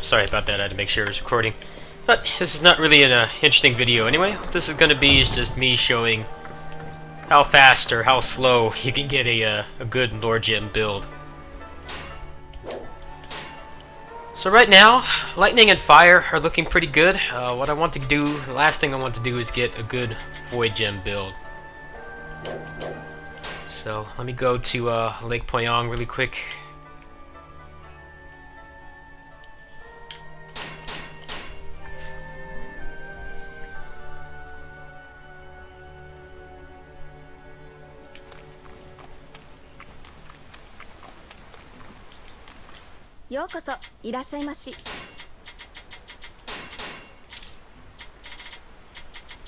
Sorry about that, I had to make sure it was recording. But this is not really an interesting video anyway. What this is going to be is just me showing how fast or how slow you can get a good lore gem build. So right now, lightning and fire are looking pretty good. What I want to do, the last thing I want to do is get a good void gem build. So let me go to Lake Poyang really quick.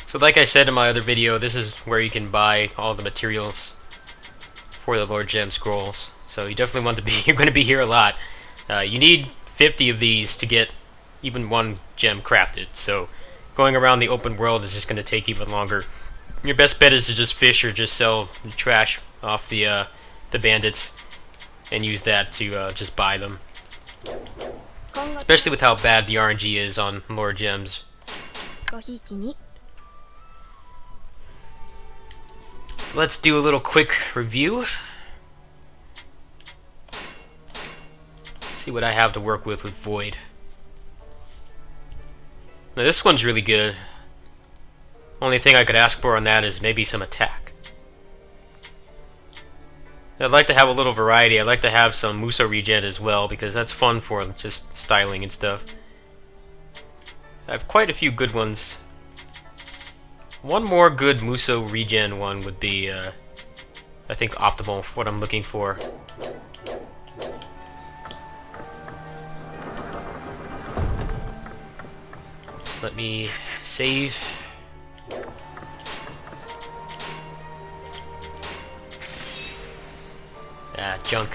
So like I said in my other video, this is where you can buy all the materials for the Lord Gem scrolls. So you definitely want to be, you're going to be here a lot. You need 50 of these to get even one gem crafted. So going around the open world is just going to take even longer. Your best bet is to just fish or just sell trash off the bandits and use that to just buy them. Especially with how bad the RNG is on lore gems. So let's do a little quick review. See what I have to work with Void. Now this one's really good. Only thing I could ask for on that is maybe some attack. I'd like to have a little variety. I'd like to have some Muso regen as well, because that's fun for just styling and stuff. I have quite a few good ones. One more good Muso regen one would be, I think, optimal for what I'm looking for. Just let me save. Ah, junk.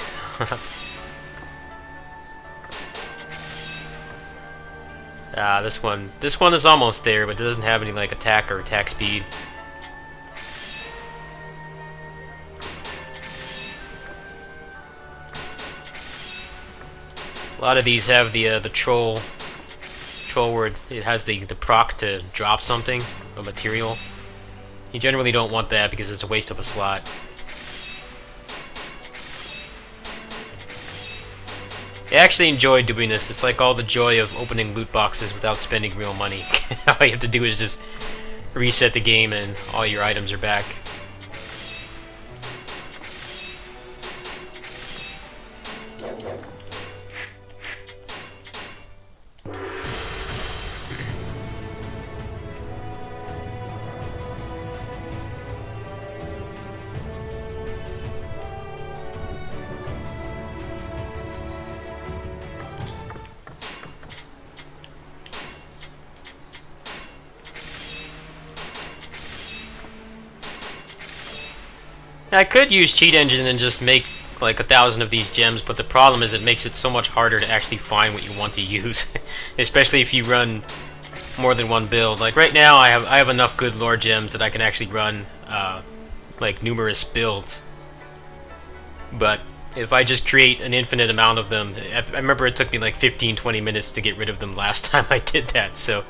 This one is almost there, but it doesn't have any like attack or attack speed. A lot of these have the troll where it has the proc to drop something, a material. You generally don't want that because it's a waste of a slot. I actually enjoy doing this. It's like all the joy of opening loot boxes without spending real money. All you have to do is just reset the game and all your items are back. I could use Cheat Engine and just make like 1,000 of these gems, but the problem is it makes it so much harder to actually find what you want to use, especially if you run more than one build. Like right now, I have enough good lore gems that I can actually run like numerous builds. But if I just create an infinite amount of them, I remember it took me like 15-20 minutes to get rid of them last time I did that. So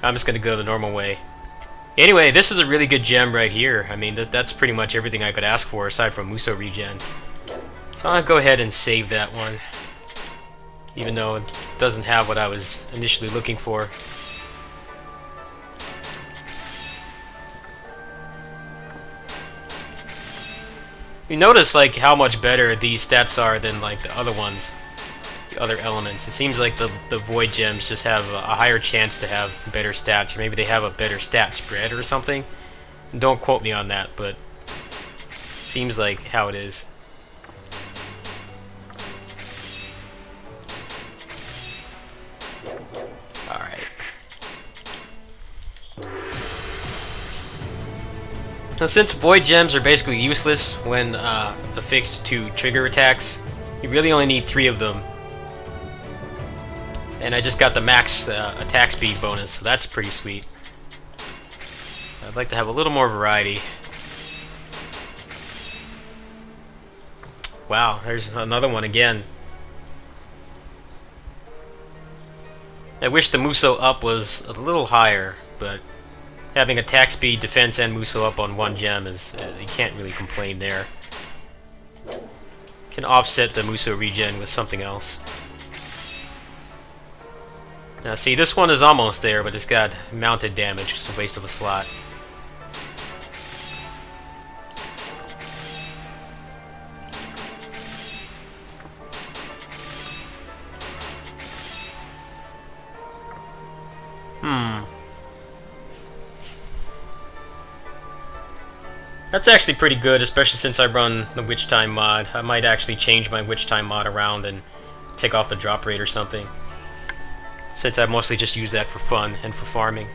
I'm just gonna go the normal way. Anyway, this is a really good gem right here. I mean, that's pretty much everything I could ask for aside from Muso regen. So I'll go ahead and save that one, even though it doesn't have what I was initially looking for. You notice like how much better these stats are than like the other ones. Other elements. It seems like the void gems just have a higher chance to have better stats, or maybe they have a better stat spread or something. Don't quote me on that, but it seems like how it is. Alright. Now since void gems are basically useless when affixed to trigger attacks, you really only need 3 of them. And I just got the max attack speed bonus, so that's pretty sweet. I'd like to have a little more variety. Wow, there's another one again. I wish the Muso up was a little higher, but having attack speed, defense, and Muso up on one gem is... you can't really complain there. Can offset the Muso regen with something else. Now see, this one is almost there, but it's got mounted damage. It's a waste of a slot. That's actually pretty good, especially since I run the Witch Time mod. I might actually change my Witch Time mod around and take off the drop rate or something, since I mostly just use that for fun and for farming.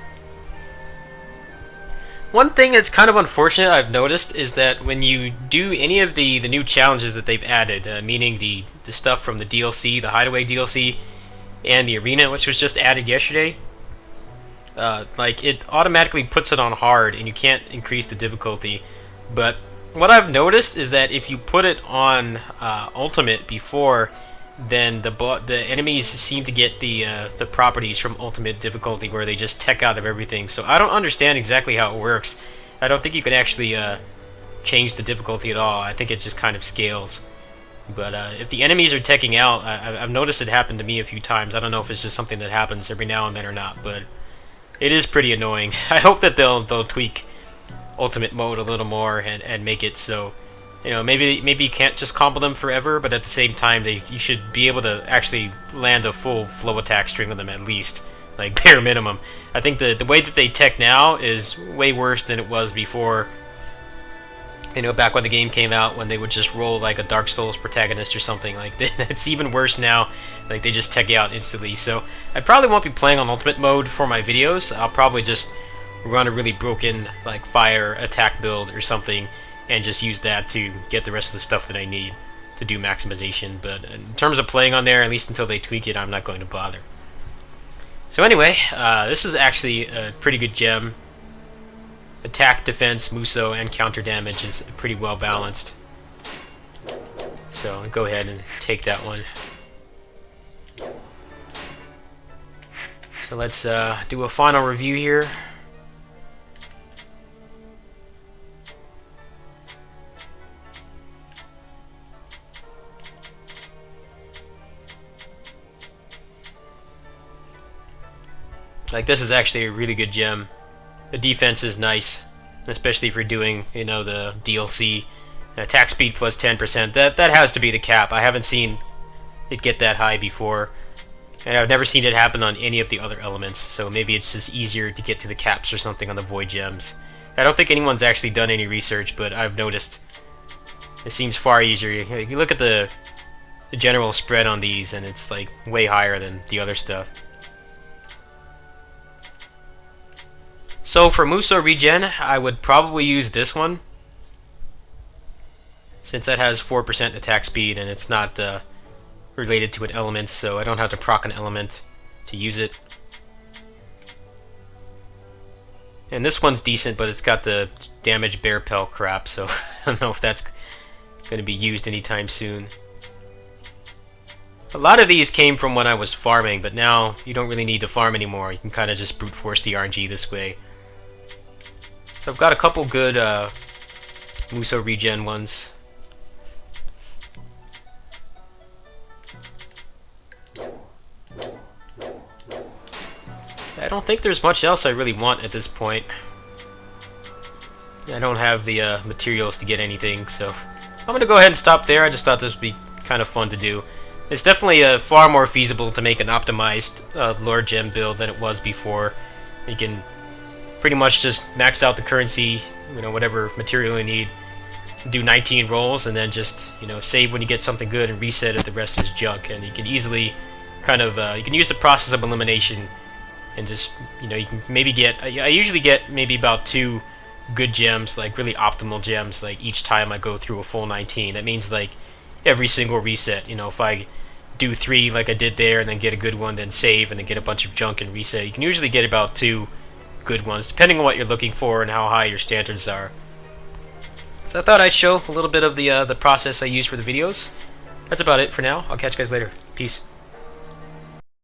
One thing that's kind of unfortunate I've noticed is that when you do any of the new challenges that they've added, meaning the stuff from the DLC, the Hideaway DLC, and the Arena, which was just added yesterday, like it automatically puts it on hard and you can't increase the difficulty. But what I've noticed is that if you put it on Ultimate before, then the enemies seem to get the properties from Ultimate difficulty where they just tech out of everything. So I don't understand exactly how it works. I don't think you can actually change the difficulty at all. I think it just kind of scales. But if the enemies are teching out, I've noticed it happen to me a few times. I don't know if it's just something that happens every now and then or not, but it is pretty annoying. I hope that they'll tweak Ultimate mode a little more and make it so, you know, maybe you can't just combo them forever, but at the same time you should be able to actually land a full flow attack string of them at least, like bare minimum. I think the way that they tech now is way worse than it was before. You know, back when the game came out, when they would just roll like a Dark Souls protagonist or something. Like it's even worse now. Like they just tech you out instantly. So I probably won't be playing on Ultimate mode for my videos. I'll probably just run a really broken like fire attack build or something and just use that to get the rest of the stuff that I need to do maximization. But in terms of playing on there, at least until they tweak it, I'm not going to bother. So anyway, this is actually a pretty good gem. Attack, defense, Muso, and counter damage is pretty well balanced. So I'll go ahead and take that one. So let's do a final review here. Like, this is actually a really good gem. The defense is nice, especially if you're doing, you know, the DLC. Attack speed plus 10%. That has to be the cap. I haven't seen it get that high before, and I've never seen it happen on any of the other elements. So maybe it's just easier to get to the caps or something on the void gems. I don't think anyone's actually done any research, but I've noticed it seems far easier. You look at the general spread on these, and it's like way higher than the other stuff. So for Muso regen, I would probably use this one, since that has 4% attack speed and it's not related to an element, so I don't have to proc an element to use it. And this one's decent, but it's got the damage bear pelt crap, so I don't know if that's going to be used anytime soon. A lot of these came from when I was farming, but now you don't really need to farm anymore. You can kind of just brute force the RNG this way. So I've got a couple good Muso regen ones. I don't think there's much else I really want at this point. I don't have the materials to get anything, so I'm going to go ahead and stop there. I just thought this would be kind of fun to do. It's definitely far more feasible to make an optimized Lord Gem build than it was before. You can pretty much just max out the currency, you know, whatever material you need, do 19 rolls, and then just, you know, save when you get something good and reset if the rest is junk. And you can easily kind of, you can use the process of elimination and just, you know, you can maybe get, I usually get maybe about 2 good gems, like really optimal gems, like each time I go through a full 19. That means like every single reset, you know, if I do 3 like I did there and then get a good one, then save and then get a bunch of junk and reset, you can usually get about 2 good ones, depending on what you're looking for and how high your standards are. So I thought I'd show a little bit of the process I use for the videos. That's about it for now. I'll catch you guys later. Peace.